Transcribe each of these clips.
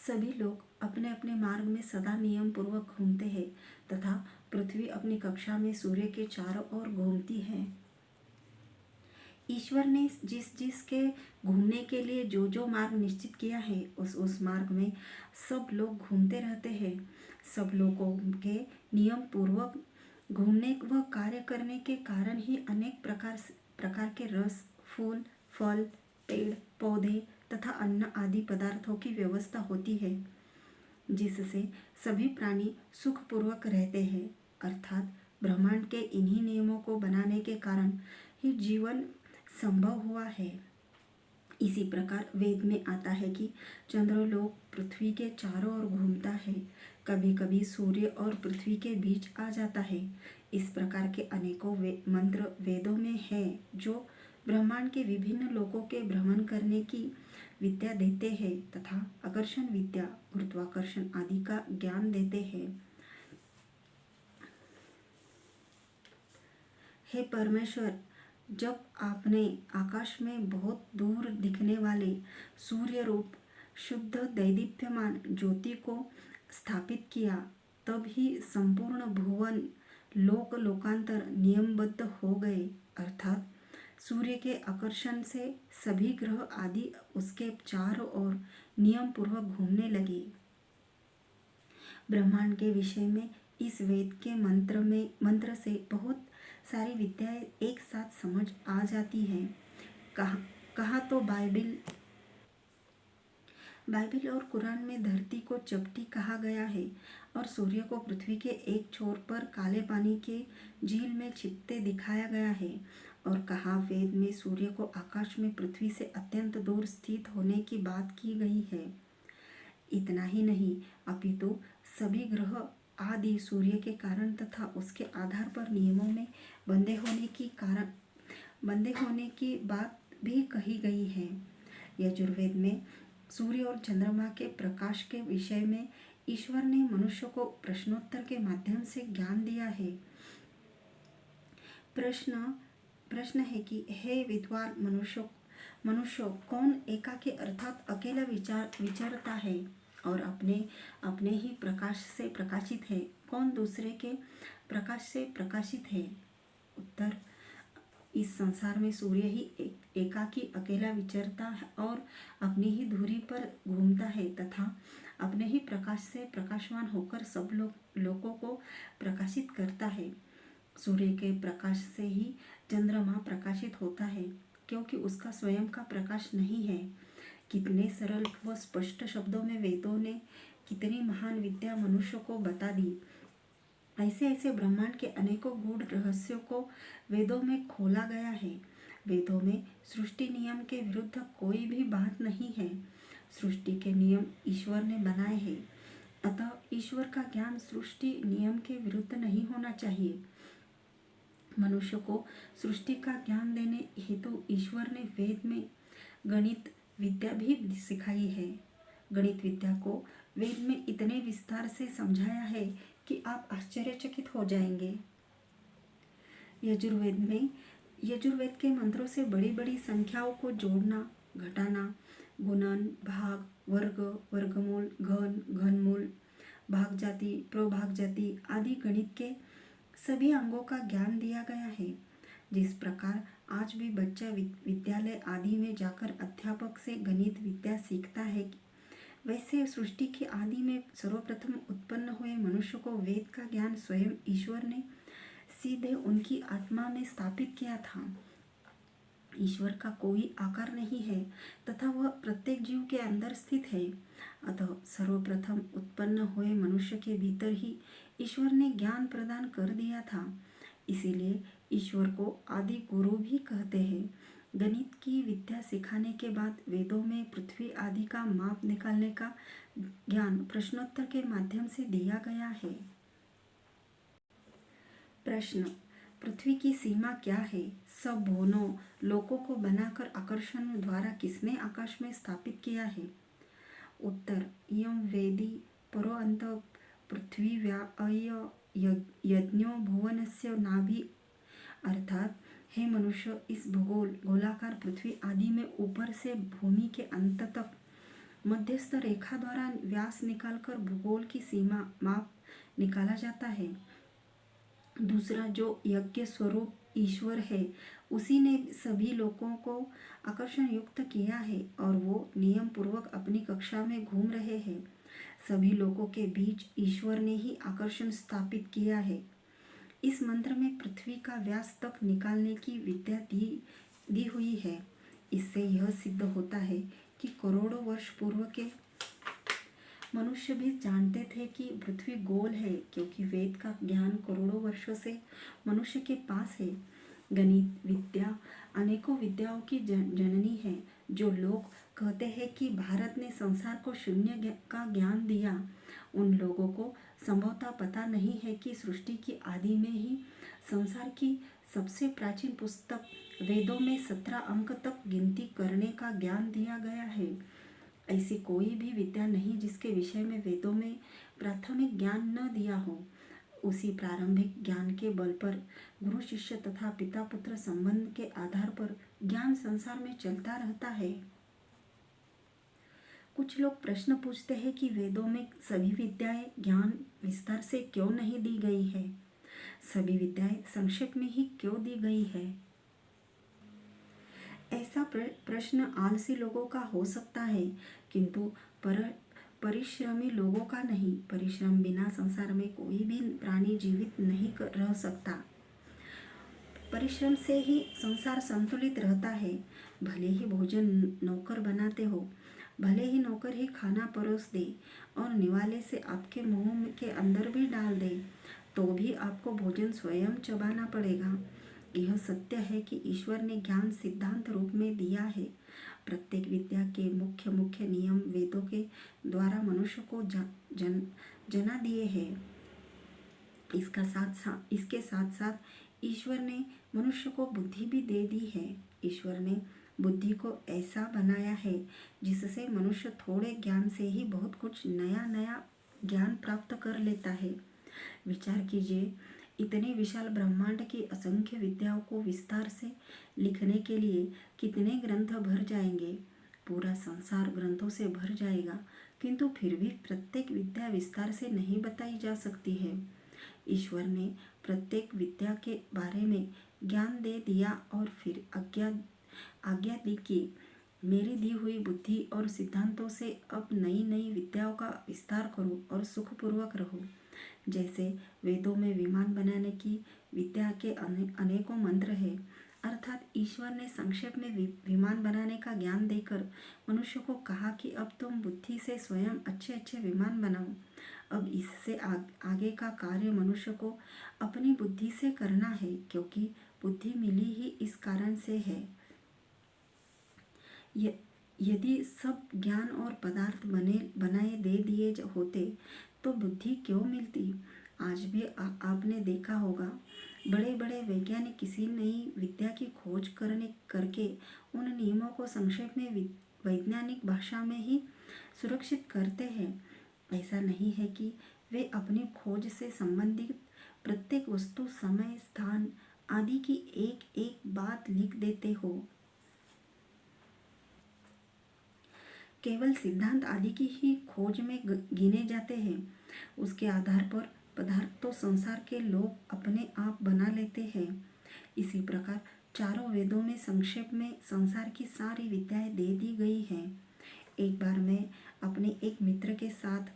सभी लोग अपने अपने मार्ग में सदा नियम पूर्वक घूमते हैं तथा पृथ्वी अपनी कक्षा में सूर्य के चारों ओर घूमती है। ईश्वर ने जिस जिस के घूमने के लिए जो जो मार्ग निश्चित किया है उस मार्ग में सब लोग घूमते रहते हैं। सब लोगों के नियम पूर्वक घूमने व कार्य करने के कारण ही अनेक प्रकार के रस, फूल, फल, पेड़, पौधे तथा अन्न आदि पदार्थों की व्यवस्था होती है, जिससे सभी प्राणी सुखपूर्वक रहते हैं। अर्थात ब्रह्मांड के इन्हीं नियमों को बनाने के कारण ही जीवन संभव हुआ है। इसी प्रकार वेद में आता है कि चंद्रलोक पृथ्वी के चारों ओर घूमता है, कभी कभी सूर्य और पृथ्वी के बीच आ जाता है। इस प्रकार के अनेकों मंत्र वेदों में हैं जो ब्रह्मांड के विभिन्न लोकों के भ्रमण करने की विद्या देते हैं तथा आकर्षण विद्या, गुरुत्वाकर्षण आदि का ज्ञान देते हैं। हे परमेश्वर, जब आपने आकाश में बहुत दूर दिखने वाले सूर्य रूप शुद्ध दैदीप्यमान ज्योति को स्थापित किया, तब ही संपूर्ण भुवन लोक लोकांतर नियमबद्ध हो गए। अर्थात सूर्य के आकर्षण से सभी ग्रह आदि उसके चारों ओर नियम पूर्वक घूमने लगे। ब्रह्मांड के विषय में इस वेद के मंत्र से बहुत सारी विद्याएं एक साथ समझ आ जाती हैं। कहा तो बाइबिल और कुरान में धरती को चपटी कहा गया है और सूर्य को पृथ्वी के एक छोर पर काले पानी के झील में छिपते दिखाया गया है। और कहा वेद में सूर्य को आकाश में पृथ्वी से अत्यंत दूर स्थित होने की बात की गई है। इतना ही नहीं, अपितु सभी ग्रह आदि सूर्य के कारण तथा उसके आधार पर नियमों में बंधे होने की बात भी कही गई है। यजुर्वेद में सूर्य और चंद्रमा के प्रकाश के विषय में ईश्वर ने मनुष्य को प्रश्नोत्तर के माध्यम से ज्ञान दिया है। प्रश्न है कि हे विद्वान मनुष्य कौन एकाकी अर्थात अकेला विचरता है और अपने ही प्रकाश से प्रकाशित है, कौन दूसरे के प्रकाश से प्रकाशित है? उत्तर, इस संसार में सूर्य ही एकाकी अकेला विचरता है और अपनी ही धुरी पर घूमता है तथा अपने ही प्रकाश से प्रकाशवान होकर सब लोगों को प्रकाशित करता है। सूर्य के प्रकाश से ही चंद्रमा प्रकाशित होता है, क्योंकि उसका स्वयं का प्रकाश नहीं है। कितने सरल व स्पष्ट शब्दों में वेदों ने कितनी महान विद्या मनुष्य को बता दी। ऐसे ब्रह्मांड के अनेकों गूढ़ रहस्यों को वेदों में खोला गया है। वेदों में सृष्टि नियम के विरुद्ध कोई भी बात नहीं है। सृष्टि के नियम ईश्वर ने बनाए हैं, अतः ईश्वर का ज्ञान सृष्टि नियम के विरुद्ध नहीं होना चाहिए। मनुष्य को सृष्टि का ज्ञान देने हेतु ईश्वर ने वेद में गणित विद्या भी सिखाई है। गणित विद्या को वेद में इतने विस्तार से समझाया है कि आप आश्चर्यचकित हो जाएंगे। यजुर्वेद के मंत्रों से बड़ी बड़ी संख्याओं को जोड़ना, घटाना, गुणन, भाग, वर्ग, वर्गमूल, घन, घनमूल, भागजाति, प्रभागजाति आदि गणित के सभी अंगों का ज्ञान दिया गया है। जिस प्रकार आज भी बच्चा विद्यालय आदि में जाकर अध्यापक से गणित विद्या सीखता है, वैसे सृष्टि की आदि में सर्वप्रथम उत्पन्न हुए मनुष्य को वेद का ज्ञान स्वयं ईश्वर ने सीधे उनकी आत्मा में स्थापित किया था। ईश्वर का कोई आकार नहीं है तथा वह प्रत्येक जीव के अंदर स्थित है, अतः सर्वप्रथम उत्पन्न हुए मनुष्य के भीतर ही ईश्वर ने ज्ञान प्रदान कर दिया था। इसीलिए ईश्वर को आदि गुरु भी कहते हैं। गणित की विद्या सिखाने के बाद वेदों में पृथ्वी आदि का माप निकालने का ज्ञान प्रश्नोत्तर के माध्यम से दिया गया है। प्रश्न, पृथ्वी की सीमा क्या है? सब भुवनों लोकों को बनाकर आकर्षण द्वारा किसने आकाश में स्थापित किया है? उत्तर, यम वेदी परो अंत पृथ्वी व्याय यज्ञो भुवनस्य नाभि। अर्थात हे मनुष्य, इस गोलाकार पृथ्वी आदि में ऊपर से भूमि के अंत तक मध्यस्थ रेखा द्वारा व्यास निकालकर भूगोल की सीमा माप निकाला जाता है। दूसरा जो यज्ञ स्वरूप ईश्वर है, उसी ने सभी लोगों को आकर्षण युक्त किया है और वो नियम पूर्वक अपनी कक्षा में घूम रहे हैं। सभी लोगों के बीच ईश्वर ने ही आकर्षण स्थापित किया है। इस मंत्र में पृथ्वी का व्यास तक निकालने की विद्या दी हुई है। इससे यह सिद्ध होता है कि करोड़ों वर्ष पूर्व के मनुष्य भी जानते थे कि पृथ्वी गोल है, क्योंकि वेद का ज्ञान करोड़ों वर्षों से मनुष्य के पास है। गणित विद्या अनेकों विद्याओं की जननी है। जो लोग कहते हैं कि भारत ने संसार को शून्य का ज्ञान दिया, उन लोगों को संभवतः पता नहीं है कि सृष्टि की आदि में ही संसार की सबसे प्राचीन पुस्तक वेदों में 17 अंक तक गिनती करने का ज्ञान दिया गया है। ऐसी कोई भी विद्या नहीं जिसके विषय में वेदों में प्राथमिक ज्ञान न दिया हो। उसी प्रारंभिक ज्ञान के बल पर गुरु शिष्य तथा पिता पुत्र संबंध के आधार पर ज्ञान संसार में चलता रहता है। कुछ लोग प्रश्न पूछते हैं कि वेदों में सभी विद्याएं ज्ञान विस्तार से क्यों नहीं दी गई है, सभी विद्याएं संक्षेप में ही क्यों दी गई है। ऐसा प्रश्न आलसी लोगों का हो सकता है, किंतु परिश्रमी लोगों का नहीं। परिश्रम बिना संसार में कोई भी प्राणी जीवित नहीं रह सकता। परिश्रम से ही संसार संतुलित रहता है। भले ही भोजन नौकर बनाते हो, भले ही नौकर ही खाना परोस दे और निवाले से आपके मुंह के अंदर भी डाल दे, तो भी आपको भोजन स्वयं चबाना पड़ेगा। यह सत्य है कि ईश्वर ने ज्ञान सिद्धांत रूप में दिया है। प्रत्येक विद्या के मुख्य मुख्य नियम वेदों के द्वारा मनुष्य को जना दिए हैं। इसके साथ साथ ईश्वर ने मनुष्य को बुद्धि भी दे दी है। ईश्वर ने बुद्धि को ऐसा बनाया है जिससे मनुष्य थोड़े ज्ञान से ही बहुत कुछ नया नया ज्ञान प्राप्त कर लेता है। विचार कीजिए, इतने विशाल ब्रह्मांड की असंख्य विद्याओं को विस्तार से लिखने के लिए कितने ग्रंथ भर जाएंगे। पूरा संसार ग्रंथों से भर जाएगा, किंतु फिर भी प्रत्येक विद्या विस्तार से नहीं बताई जा सकती है। ईश्वर ने प्रत्येक विद्या के बारे में ज्ञान दे दिया और फिर आज्ञा दी कि मेरी दी हुई बुद्धि और सिद्धांतों से अब नई नई विद्याओं का विस्तार करो और सुखपूर्वक रहो। जैसे वेदों में विमान बनाने की विद्या के अनेकों मंत्र हैं, अर्थात ईश्वर ने संक्षेप में विमान बनाने का ज्ञान देकर मनुष्य को कहा कि अब तुम बुद्धि से स्वयं अच्छे अच्छे विमान बनाओ। अब इससे आगे का कार्य मनुष्य को अपनी बुद्धि से करना है, क्योंकि बुद्धि मिली ही इस कारण से है। यदि सब ज्ञान और पदार्थ बनाए दे दिए होते तो बुद्धि क्यों मिलती। आज भी आपने देखा होगा, बड़े बड़े वैज्ञानिक किसी नई विद्या की खोज करके उन नियमों को संक्षेप में वैज्ञानिक भाषा में ही सुरक्षित करते हैं। ऐसा नहीं है कि वे अपनी खोज से संबंधित प्रत्येक वस्तु, समय, स्थान आदि की एक एक बात लिख देते हो। केवल सिद्धांत आदि की ही खोज में गिने जाते हैं। उसके आधार पर पदार्थ तो संसार के लोग अपने आप बना लेते हैं। इसी प्रकार चारों वेदों में संक्षेप में संसार की सारी विद्याएं दे दी गई हैं। एक बार मैं अपने एक मित्र के साथ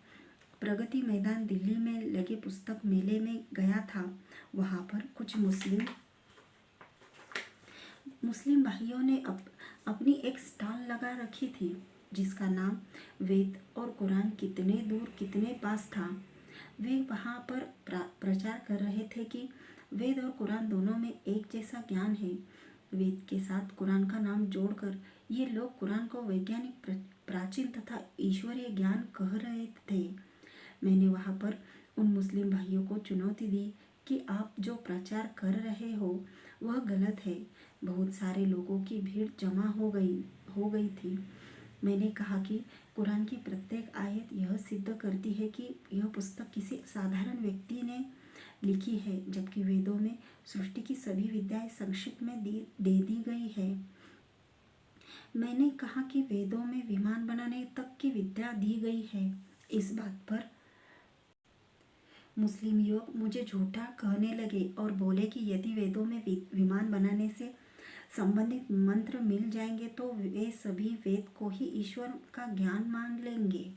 प्रगति मैदान दिल्ली में लगे पुस्तक मेले में गया था। वहाँ पर कुछ मुस्लिम भाइयों ने अपनी एक स्टॉल लगा रखी थी, जिसका नाम वेद और कुरान कितने दूर कितने पास था। वे वहाँ पर प्रचार कर रहे थे कि वेद और कुरान दोनों में एक जैसा ज्ञान है। वेद के साथ कुरान का नाम जोड़कर ये लोग कुरान को वैज्ञानिक, प्राचीन तथा ईश्वरीय ज्ञान कह रहे थे। मैंने वहाँ पर उन मुस्लिम भाइयों को चुनौती दी कि आप जो प्रचार कर रहे हो वह गलत है। बहुत सारे लोगों की भीड़ जमा हो गई थी। मैंने कहा कि कुरान की प्रत्येक आयत यह सिद्ध करती है कि यह पुस्तक किसी साधारण व्यक्ति ने लिखी है, जबकि वेदों में सृष्टि की सभी विद्याएं संक्षिप्त में दे दी गई है। मैंने कहा कि वेदों में विमान बनाने तक की विद्या दी गई है। इस बात पर मुस्लिम युवक मुझे झूठा कहने लगे और बोले कि यदि वेदों में विमान बनाने से संबंधित मंत्र मिल जाएंगे तो वे सभी वेद को ही ईश्वर का ज्ञान मान लेंगे।